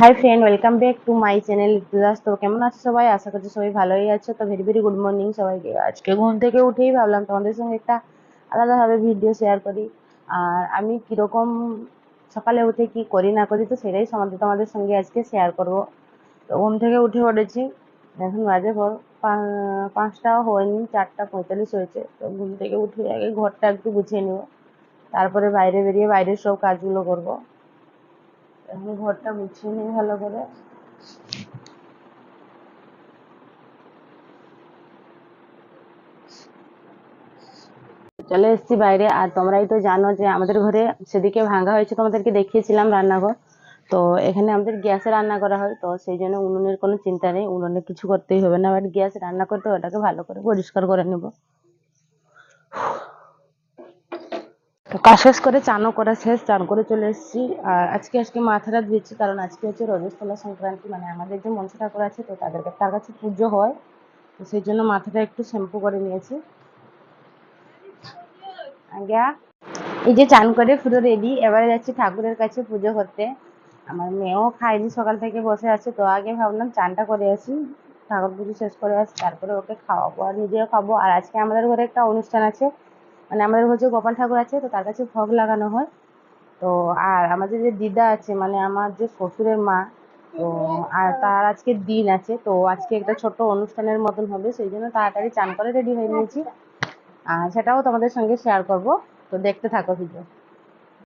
Hi friend, welcome back to my channel ইতিহাস। তো কেমন আছো সবাই? আশা করছি সবাই ভালোই আছো। তো ভেরি ভেরি গুড মর্নিং সবাইকে। আজকে ঘুম থেকে উঠেই ভাবলাম তোমাদের সঙ্গে একটা আলাদাভাবে ভিডিও শেয়ার করি। আর আমি কিরকম সকালে উঠে কি করি না করি, তো সেটাই তোমাদের সঙ্গে আজকে শেয়ার করব। তো ঘুম থেকে উঠে পড়েছি, এখন বাজে পর 5টাও হয়নি, 4:45 হয়েছে। তো ঘুম থেকে উঠে আগে ঘরটা একটু গুছিয়ে নিব, তারপরে বাইরে বেরিয়ে বাইরের সব কাজগুলো করব। এখন ঘরটা গুছিয়ে নিই ভালো করে। চলে এসেছি বাইরে। আর তোমরাই তো জানো যে আমাদের ঘরে সেদিকে ভাঙা হয়েছে, তোমাদেরকে দেখিয়েছিলাম রান্নাঘর। তো এখানে আমাদের গ্যাসে রান্না করা হয়, তো সেই জন্য উনুনের কোনো চিন্তা নেই, উনুনে কিছু করতেই হবে না। বাট গ্যাসে রান্না করতে ওটাকে ভালো করে পরিষ্কার করে নেব। তো কাজ শেষ করে চানও করা শেষ, চান করে চলে এসেছি। আর আজকে মাথাটা ধুয়েছি, কারণ আজকে হচ্ছে রজস্বলা সংক্রান্তি, মানে আমাদের যে মনসা ঠাকুর আছে, তো তার কাছে পুজো হয়। তো সেই জন্য মাথাটা একটু শ্যাম্পু করে নিয়েছি। আজ্ঞা, এই যে চান করে পুরো রেডি, এবারে যাচ্ছি ঠাকুরের কাছে পুজো করতে। আমার মেয়েও খায়নি, সকাল থেকে বসে আছে। তো আগে ভাবলাম চানটা করে আসি, ঠাকুর পুজো শেষ করে আসি, তারপরে ওকে খাওয়াবো আর নিজেও খাবো। আর আজকে আমাদের ঘরে একটা অনুষ্ঠান আছে, মানে আমাদের ঘরে যে গোপাল ঠাকুর আছে, তো তার কাছে ভোগ লাগানো হয়। তো আর আমাদের যে দিদা আছে, মানে আমার যে শ্বশুরের মা, তো আর তার আজকে দিন আছে। তো আজকে একটা ছোট্ট অনুষ্ঠানের মতন হবে, সেই জন্য তাড়াতাড়ি চান করে রেডি হয়ে নিয়েছি। আর সেটাও তোমাদের সঙ্গে শেয়ার করব। তো দেখতে থাকো ভিডিও।